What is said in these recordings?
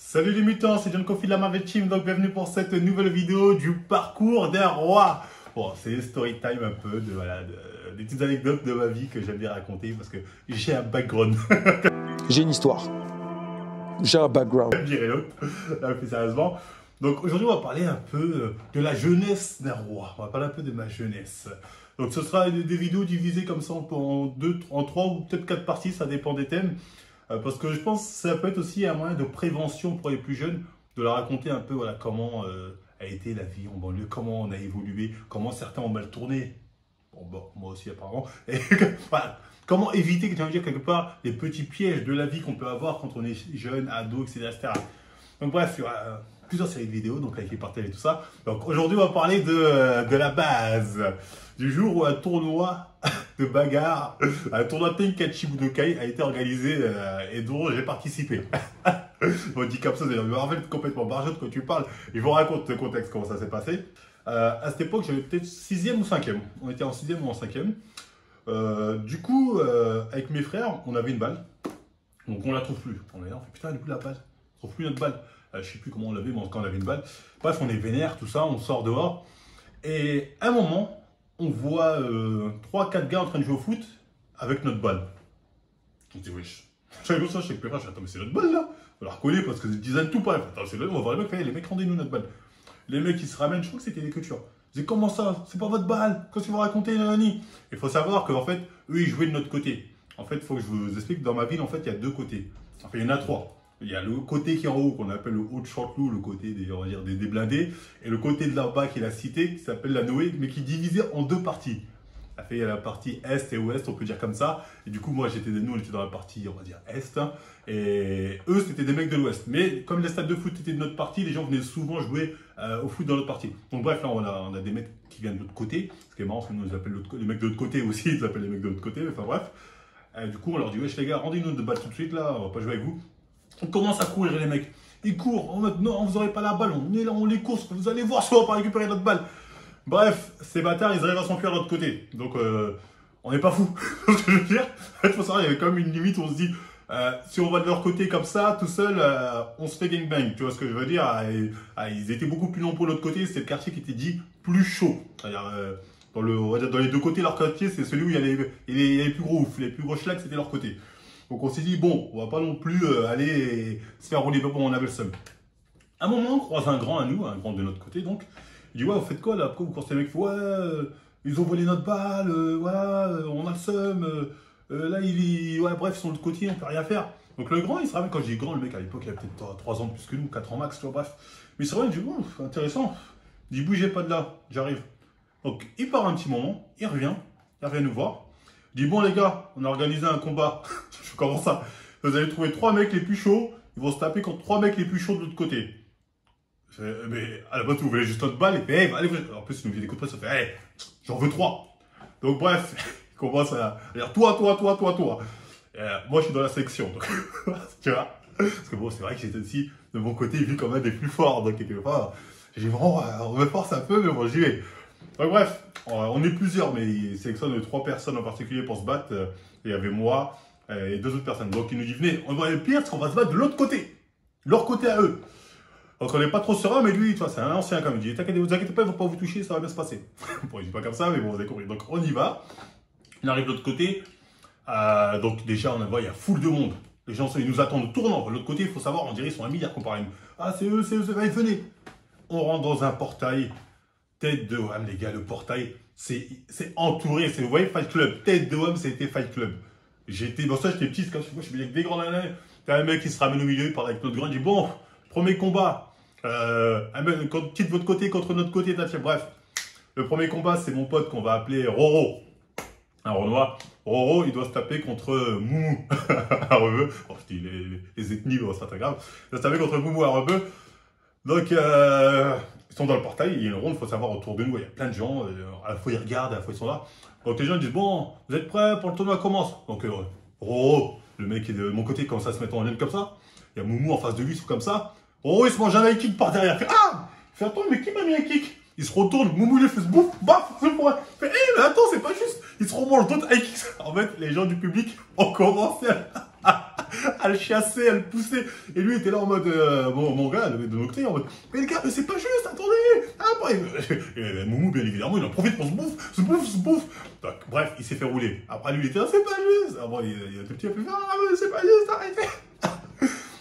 Salut les mutants, c'est John Kofi de la Marvel Team, donc bienvenue pour cette nouvelle vidéo du parcours d'un roi. Bon, c'est story time un peu, des petites anecdotes de ma vie que j'aime bien raconter parce que j'ai un background. J'ai une histoire, j'ai un background. Je dirais l'autre, plus sérieusement. Donc aujourd'hui on va parler un peu de la jeunesse d'un roi, on va parler un peu de ma jeunesse. Donc ce sera des vidéos divisées comme ça en 3 ou peut-être 4 parties, ça dépend des thèmes. Parce que je pense que ça peut être aussi un moyen de prévention pour les plus jeunes, de leur raconter un peu voilà, comment a été la vie en banlieue, comment on a évolué, comment certains ont mal tourné. Bon, moi aussi apparemment. Et voilà, comment éviter, dire, quelque part, les petits pièges de la vie qu'on peut avoir quand on est jeune, ado, etc. Donc bref, il y aura plusieurs séries de vidéos, donc likez, partagez et tout ça. Donc aujourd'hui, on va parler de la base. Du jour où un tournoi de bagarre, un tournoi Tenkaichi Budokai a été organisé et dont j'ai participé. On dit comme ça, c'est Marvel complètement barjotte quand tu parles. Je vous raconte le contexte, comment ça s'est passé. À cette époque, j'avais peut-être 6e ou 5e. On était en 6e ou en 5e. Du coup, avec mes frères, on avait une balle. Donc on la trouve plus. On est là, on fait putain, du coup la balle. On trouve plus notre balle. Je sais plus comment on l'avait, mais quand on avait une balle. Bref, on est vénère, tout ça, on sort dehors. Et à un moment, on voit 3-4 gars en train de jouer au foot avec notre balle. On se dit, wesh. J'avais ça, je sais que attends, mais c'est notre balle là. On la reconnaît parce que c'est design tout pareil. Attends, c'est là, on va voir les mecs, rendez-nous notre balle. Les mecs, ils se ramènent, je crois que c'était des coutures. Ils disaient, comment ça? C'est pas votre balle? Qu'est-ce que tu vas raconter, Nani? Il faut savoir qu'en fait, eux, ils jouaient de notre côté. En fait, il faut que je vous explique que dans ma ville, en fait, il y a 2 côtés. Enfin, il y en a 3. Il y a le côté qui est en haut, qu'on appelle le haut de Chanteloup, le côté des, on va dire, des blindés, et le côté de là-bas, qui est la cité, qui s'appelle la Noé, mais qui est divisé en 2 parties. Ça fait la partie Est et Ouest, on peut dire comme ça. Et du coup, moi, nous, on était dans la partie, on va dire, Est. Et eux, c'était des mecs de l'Ouest. Mais comme les stades de foot étaient de notre partie, les gens venaient souvent jouer au foot dans notre partie. Donc bref, là, on a des mecs qui viennent de l'autre côté. Ce qui est marrant, c'est que nous, ils appellent les mecs de l'autre côté aussi, ils appellent les mecs de l'autre côté. Mais enfin bref. Du coup, on leur dit, wesh les gars, rendez-nous notre balle tout de suite, là, on va pas jouer avec vous. On commence à courir, les mecs. Ils courent en mode, non, vous n'aurez pas la balle, on est là, on les course, vous allez voir si on va pas récupérer notre balle. Bref, ces bâtards, ils arrivent à s'enfuir de l'autre côté. Donc, on n'est pas fous. Ce que je veux dire, il faut savoir, il y avait quand même une limite où on se dit, si on va de leur côté comme ça, tout seul, on se fait gangbang. Tu vois ce que je veux dire? Ils étaient beaucoup plus nombreux de l'autre côté, c'était le quartier qui était dit plus chaud. C'est-à-dire, on va dire, dans les 2 côtés, leur quartier, c'est celui où il y a les plus gros ouf, les plus gros schlags, c'était leur côté. Donc on s'est dit, bon, on va pas non plus aller se faire rouler, bon, on avait le seum. À un moment, on croise un grand à nous, un grand de notre côté, donc. Il dit, ouais, vous faites quoi là? Pourquoi vous coursez les mecs? Ouais, ils ont volé notre balle, voilà, on a le seum, là, ouais, bref, ils sont de l'autre côté, on peut rien faire. Donc le grand, il se ramène, quand je dis grand, le mec à l'époque, il avait peut-être 3 ans de plus que nous, 4 ans max, tu vois, bref. Mais il se ramène, il dit, bon, intéressant. Il dit, bougez pas de là, j'arrive. Donc il part un petit moment, il revient nous voir. Il dit, bon les gars, on a organisé un combat. Je commence ça. Vous allez trouver 3 mecs les plus chauds, ils vont se taper contre 3 mecs les plus chauds de l'autre côté. Mais à la base, vous voulez juste notre balle, et puis, hey, allez, en plus, il nous dit des coups de presse, ça fait, hey, j'en veux 3. Donc, bref, il commence à dire, toi. Moi, je suis dans la section, donc, tu vois. Parce que bon, c'est vrai que j'étais aussi, de mon côté, vu quand même des plus forts, donc, quelque part, j'ai vraiment, on me force un peu, mais bon, j'y vais. Donc, bref, on est plusieurs, mais il sélectionne 3 personnes en particulier pour se battre. Il y avait moi et 2 autres personnes. Donc, il nous dit, venez, on va aller pire, parce qu'on va se battre de l'autre côté. Leur côté à eux. Donc on n'est pas trop serein, mais lui, tu vois, c'est un ancien comme il dit. Vous inquiétez pas, ils ne vont pas vous toucher, ça va bien se passer. Bon, il dit pas comme ça, mais bon, vous avez compris. Donc on y va. On arrive de l'autre côté. Donc déjà, on voit, il y a foule de monde. Les gens, ils nous attendent au tournant. De l'autre côté, il faut savoir, on dirait qu'ils sont 1 milliard comparé à nous. Ah, c'est eux, allez, venez. On rentre dans un portail. Tête de homme, les gars, le portail, c'est entouré. Vous voyez, Fight Club. Tête de homme, c'était Fight Club. Bon, ça, j'étais petit, comme moi, je suis avec des grands nanas. T'as un mec qui se ramène au milieu, il parle avec notre grand, il dit, bon, premier combat. Quitte votre côté contre notre côté, bref. Le premier combat, c'est mon pote qu'on va appeler Roro. Un Renoir. Roro, il doit se taper contre Moumou à Rebeu. Oh, je dis les ethnies, bon, c'est pas très grave. Il doit se taper contre Moumou à Rebeu. Donc, ils sont dans le portail, il y a une ronde, il faut savoir autour de nous, il y a plein de gens. À la fois ils regardent, à la fois ils sont là. Donc les gens disent, bon, vous êtes prêts pour le tournoi commence. Donc, Roro, le mec qui est de mon côté, commence à se mettre en ligne comme ça. Il y a Moumou en face de lui, c'est comme ça. Oh, il se mange un high kick par derrière. Il fait, ah! Il fait, attends, mais qui m'a mis un kick? Il se retourne, Moumou il fait ce bouffe, baf, c'est pour elle. Il fait, hé, mais attends, c'est pas juste. Il se remange d'autres high kicks. En fait, les gens du public ont commencé à à le chasser, à le pousser. Et lui était là en mode, mon gars, de notre côté, en mode, mais les gars, mais c'est pas juste, attendez. Après, et Moumou, bien évidemment, il en profite pour se bouffe. Donc, bref, il s'est fait rouler. Après, lui, il était là, c'est pas juste. Après, il y a tout petit, il a fait, ah, mais c'est pas juste, arrêtez.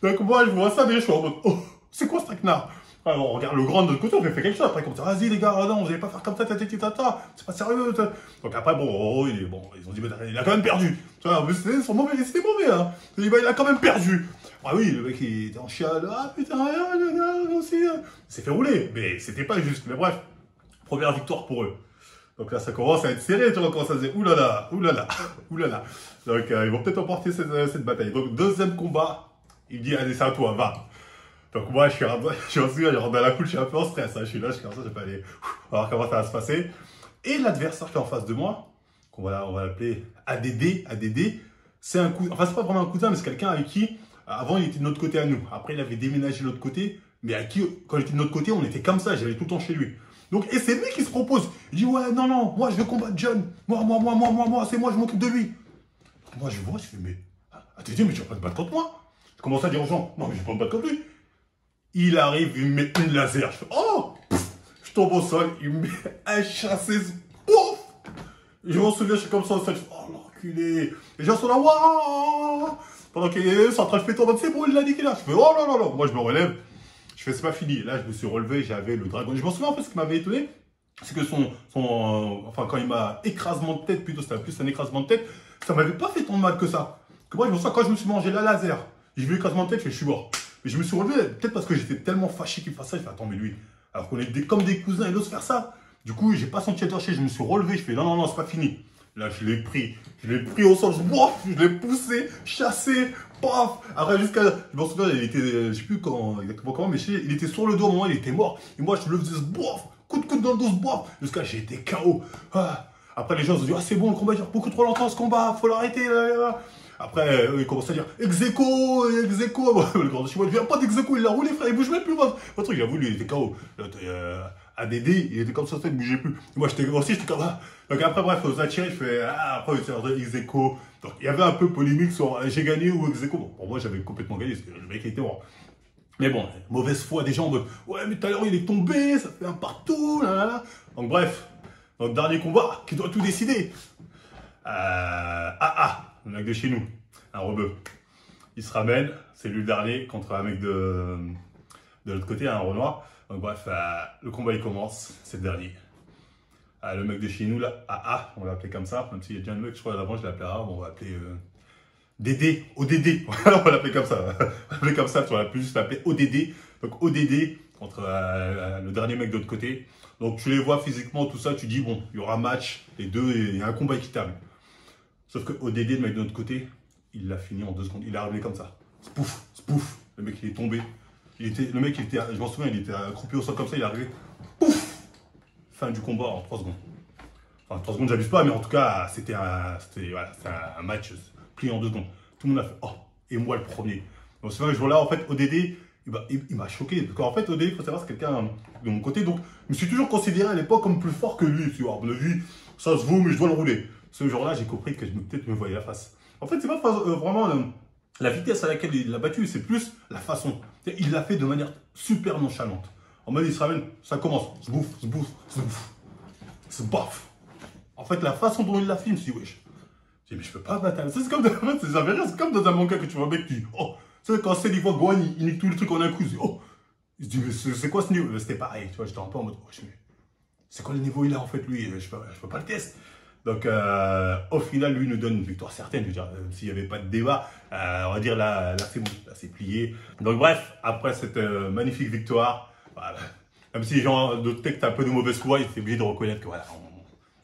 Donc, moi, je vois ça, mais je suis en mode, oh, c'est quoi ce traquenard? Alors, on regarde le grand de l'autre côté, on fait quelque chose. Après, comme ça, vas-y les gars, non, vous allez pas faire comme ça, c'est pas sérieux. Donc après, bon, ils ont dit, mais il a quand même perdu. Tu vois, c'était mauvais, hein. Il a quand même perdu. Ah oui, le mec, il était en chiale. Ah putain, le gars, aussi. Il s'est fait rouler, mais c'était pas juste. Mais bref, première victoire pour eux. Donc là, ça commence à être serré, tu vois, quand ça se dit, oulala. Donc, ils vont peut-être emporter cette bataille. Donc, deuxième combat, il dit, allez, c'est à toi, va. Donc moi, je rentre dans la cool, je suis un peu en stress. Hein. Je suis là, je suis comme ça, je vais pas aller. On va voir comment ça va se passer. Et l'adversaire qui est en face de moi, on va l'appeler ADD, c'est un cousin. Enfin, c'est pas vraiment un cousin, mais c'est quelqu'un avec qui, avant, il était de notre côté à nous. Après, il avait déménagé de l'autre côté, mais à qui, quand il était de notre côté, on était comme ça, j'allais tout le temps chez lui. Donc, et c'est lui qui se propose. Il dit, ouais, non, moi, je veux combattre John. Moi, c'est moi, je m'occupe de lui. Moi, je vois, je fais, mais, ADD, mais tu vas pas te battre contre moi. Je commence à dire aux gens, non, mais je vais pas me battre contre lui. Il arrive, il me met une laser. Je fais, oh, je tombe au sol, il me met un chassé, pouf. Je m'en souviens, je suis comme ça au sol, je fais, oh l'enculé. Les gens sont là, waouh. Pendant qu'il est en train de faire tomber, c'est bon, il l'a dit qu'il a. Je fais, oh là là. Moi, je me relève. Je fais, c'est pas fini. Là, je me suis relevé, j'avais le dragon. Je m'en souviens, en fait, ce qui m'avait étonné, c'est que enfin, quand il m'a écrasement de tête, plutôt, c'était plus un écrasement de tête, ça m'avait pas fait tant mal que ça. Que moi, je me souviens, quand je me suis mangé la laser, j'ai vu l'écrasement de tête, je suis mort. Mais je me suis relevé, peut-être parce que j'étais tellement fâché qu'il fasse ça, je fais, attends, mais lui, alors qu'on est comme des cousins, il ose faire ça. Du coup, j'ai pas senti attaché, je me suis relevé, je fais, non, c'est pas fini. Là, je l'ai pris au sol, je l'ai poussé, chassé, paf. Après, je m'en souviens, il était, je sais plus exactement comment, mais il était sur le dos, au moment où il était mort. Et moi, je le faisais, bof, coup de coude dans le dos, bof, jusqu'à j'ai été KO. Ah. Après, les gens se sont dit, ah, c'est bon, le combat dure beaucoup trop longtemps, ce combat, faut l'arrêter, là. Après, ils commencent à dire ex-aequo. Le grand de chez moi, il vient pas d'ex-aequo, il l'a roulé, frère, il bouge même plus. Votre truc, il a voulu, il était KO. ADD, il était comme ça, il bougeait plus. Et moi, j'étais comme ça. Donc après, bref, on a tiré, je fais, après, c'est ex-aequo. Donc il y avait un peu polémique sur j'ai gagné ou ex-aequo. Bon, pour moi, j'avais complètement gagné, parce que le mec était mort. Mais bon, mauvaise foi des gens en mode, ouais, mais tout à l'heure, il est tombé, ça fait un partout, là. Donc bref, donc dernier combat, qui doit tout décider. Le mec de chez nous, un rebeu. Il se ramène, c'est lui le dernier contre un mec de l'autre côté, un Renoir. Donc bref, le combat il commence, c'est le dernier. Le mec de chez nous là, on va l'appeler comme ça, même s'il y a déjà un mec, je crois d'avant je l'appelais on va l'appeler Dédé, ODD. Voilà, on va l'appeler comme ça. On va l'appeler comme ça, on va plus juste l'appeler ODD. Donc ODD contre le dernier mec de l'autre côté. Donc tu les vois physiquement, tout ça, tu dis bon, il y aura match, les deux, il y a un combat équitable. Sauf que ODD, le mec de notre côté, il l'a fini en 2 secondes. Il est arrivé comme ça. Spouf. Le mec, il est tombé. Le mec, je m'en souviens, il était accroupi au sol comme ça, il est arrivé. Pouf. Fin du combat en 3 secondes. Enfin, 3 secondes, j'abuse pas, mais en tout cas, c'était un match plié en 2 secondes. Tout le monde a fait, oh, et moi le premier. Donc, c'est vrai que ce jour-là, en fait, ODD, il m'a choqué. Parce qu'en fait, ODD, il faut savoir, c'est quelqu'un de mon côté. Donc, je me suis toujours considéré à l'époque comme plus fort que lui. Tu vois, à mon avis, ça se vaut, mais je dois le rouler. Ce jour-là, j'ai compris que je peut-être me voyais la face. En fait, c'est pas vraiment la vitesse à laquelle il l'a battu, c'est plus la façon. Il l'a fait de manière super nonchalante. En mode, il se ramène, ça commence, se baffe. En fait, la façon dont il l'a fait, je me suis dit, wesh. Mais je peux pas battre. C'est comme dans un manga que tu vois un mec qui dit, oh, tu sais, quand c'est il voit Gohan, il nique tout le truc en un coup, il se dit, oh. Il se dit, mais c'est quoi ce niveau? C'était pareil, tu vois, j'étais un peu en mode, wesh, mais c'est quoi le niveau il a en fait, lui? Je peux pas le tester. Donc, au final, lui nous donne une victoire certaine. Je veux dire, s'il n'y avait pas de débat, on va dire là c'est bon, là c'est plié. Donc, bref, après cette magnifique victoire, voilà, même si les gens de tech un peu de mauvaise foi, ils étaient obligés de reconnaître que voilà,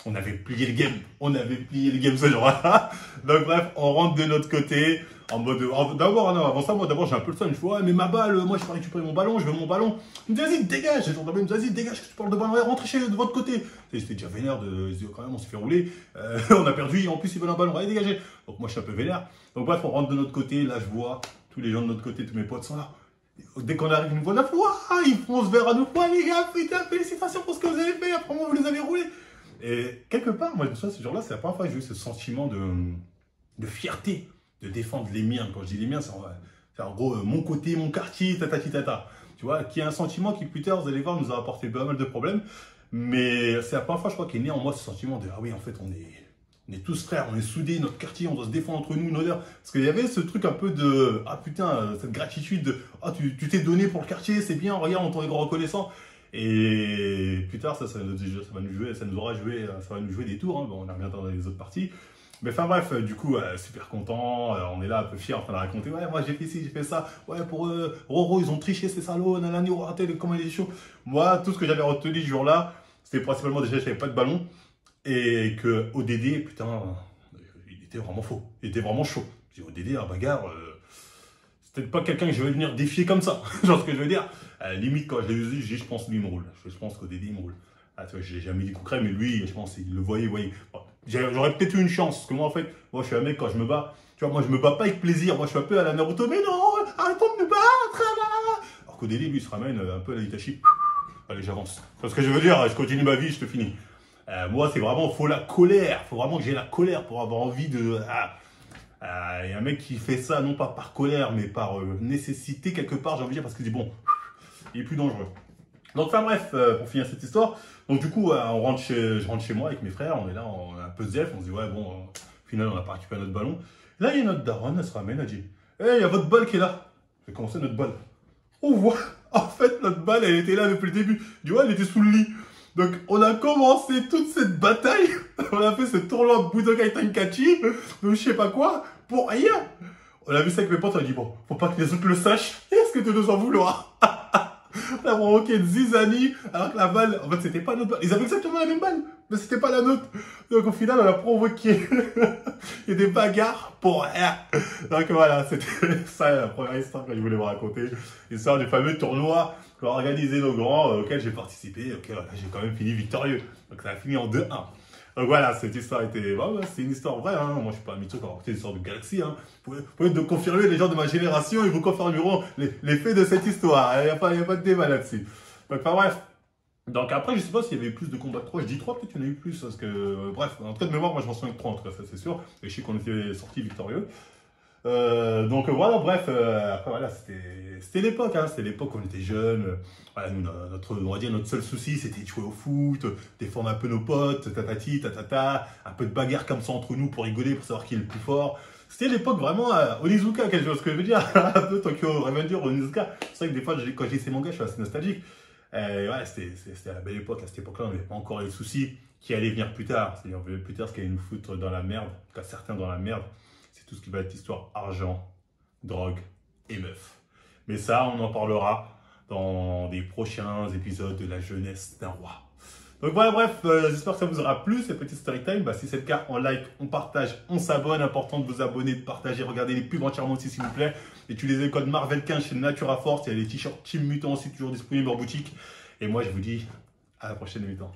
on avait plié le game. On avait plié le game ce jour-là. Donc, bref, on rentre de notre côté. En mode. D'abord, non, avant ça, moi, d'abord, j'ai un peu le seum. Je fais, ouais, mais ma balle, moi, je peux récupérer mon ballon, je veux mon ballon. Il me dit, vas-y, dégage. Il me dit, vas-y, dégage, que tu parles de ballon, rentrez de votre côté. J'étais déjà vénère quand même, on s'est fait rouler. On a perdu, et en plus, ils veulent un ballon, allez, dégagez. Donc, moi, je suis un peu vénère. Donc, bref, on rentre de notre côté. Là, je vois tous les gens de notre côté, tous mes potes sont là. Dès qu'on arrive, ils nous voient là, ils foncent vers nous. Ouais, les gars, putain, félicitations pour ce que vous avez fait. Après, moi, vous les avez roulés. Et quelque part, moi, ce jour-là, c'est la première fois que j'ai eu ce sentiment de fierté. défendre les miens. Quand je dis les miens, c'est en gros mon côté, mon quartier, tata. Tu vois, qui est un sentiment qui, plus tard, vous allez voir, nous a apporté pas mal de problèmes. Mais c'est la première fois, je crois, qu'il est né en moi ce sentiment de, ah oui, en fait, on est tous frères, on est soudés, notre quartier, on doit se défendre entre nous, une odeur. Parce qu'il y avait ce truc un peu de, ah putain, cette gratitude de, ah tu t'es donné pour le quartier, c'est bien, regarde, on t'en est reconnaissant. Et plus tard, ça va nous jouer des tours, hein. Bon, on a regardé dans les autres parties. Mais enfin bref, du coup, super content, on est là un peu fiers en train de raconter, ouais, moi j'ai fait ci, j'ai fait ça, ouais, pour eux, Roro, ils ont triché ces salauds, nanani, on raté, comment il est chaud. Moi, tout ce que j'avais retenu ce jour-là, c'était principalement déjà, je n'avais pas de ballon, et que ODD, putain, il était vraiment faux, il était vraiment chaud. Je dis, ODD, un bagarre, c'est peut-être pas quelqu'un que je vais venir défier comme ça, genre ce que je veux dire. Limite, quand je l'ai vu, je pense que lui, il me roule, je pense qu'ODD, il me roule. Ah, tu vois, je l'ai jamais dit concret, mais lui, je pense qu'il le voyait. Bon, j'aurais peut-être eu une chance, parce que moi, en fait, moi, je suis un mec, quand je me bats, tu vois, moi, je me bats pas avec plaisir. Moi, je suis un peu à la Naruto, mais non, arrêtons de me battre, là. Alors qu'ODD, lui, il se ramène un peu à la Itachi. Allez, j'avance. Parce que je veux dire, je continue ma vie, je te finis. Moi, c'est vraiment, faut la colère. Faut vraiment que j'ai la colère pour avoir envie de... Il y a un mec qui fait ça, non pas par colère, mais par nécessité, quelque part, j'ai envie de dire, parce qu'il dit, bon, il est plus dangereux. Donc, enfin bref, pour finir cette histoire, donc du coup, je rentre chez moi avec mes frères, on est là, on est un peu zef, on se dit, ouais, bon, au final, on n'a pas récupéré notre ballon. Là, il y a notre daronne, elle se ramène, elle dit, hey, il y a votre balle qui est là. J'ai commencé notre balle. On voit, en fait, notre balle, elle était là depuis le début. Du coup, elle était sous le lit. Donc, on a commencé toute cette bataille, on a fait ce tournoi Budokai Tenkaichi, de je sais pas quoi, pour rien. On a vu ça avec mes potes, on a dit, bon, faut pas que les autres le sachent, est-ce que tu nous en voudras? On a provoqué une zizanie, alors que la balle, en fait, c'était pas notre balle. Ils avaient exactement la même balle, mais c'était pas la nôtre. Donc, au final, on a provoqué il y a des bagarres pour rien. Donc, voilà, c'était ça la première histoire que je voulais vous raconter. L'histoire du fameux tournoi qu'ont organisé nos grands, auquel j'ai participé. Ok, voilà, j'ai quand même fini victorieux. Donc, ça a fini en 2-1. Donc voilà, cette histoire était... Bah, c'est une histoire vraie, hein. Moi, je suis pas un mytho qui a raconté une histoire de galaxie, hein. Vous pouvez confirmer, les gens de ma génération, ils vous confirmeront les faits de cette histoire. Il n'y a pas de débat là-dessus. Donc, enfin bref. Donc après, je sais pas s'il y avait plus de combats de 3. Je dis 3, peut-être qu'il y en a eu plus. Parce que, bref, en trait de mémoire, moi, je m'en souviens de 3, en tout cas, ça c'est sûr. Et je sais qu'on était sortis victorieux. Donc voilà, bref, après voilà, c'était l'époque, hein, c'était l'époque où on était jeunes. Voilà, nous, on va dire, notre seul souci, c'était de jouer au foot, défendre un peu nos potes, tatata, un peu de bagarre comme ça entre nous pour rigoler, pour savoir qui est le plus fort. C'était l'époque vraiment Onizuka, quelque chose, ce que je veux dire, un peu Tokyo Revenger, Onizuka. C'est vrai que des fois, quand j'ai ces mangas, je suis assez nostalgique. Ouais, c'était la belle époque, à cette époque-là, on n'avait pas encore les soucis qui allaient venir plus tard. C'est-à-dire, plus tard, ce qui allait nous foutre dans la merde, en tout cas certains dans la merde. C'est tout ce qui va être histoire argent, drogue et meuf. Mais ça, on en parlera dans des prochains épisodes de la jeunesse d'un roi. Donc voilà, bref, j'espère que ça vous aura plu, cette petite story time. Bah, si c'est le cas, on like, on partage, on s'abonne. Important de vous abonner, de partager, regardez les pubs entièrement aussi, s'il vous plaît. Utilisez le code Marvel15 chez Natura Force. Il y a les t-shirts Team Mutant aussi, toujours disponibles en boutique. Et moi, je vous dis à la prochaine émission.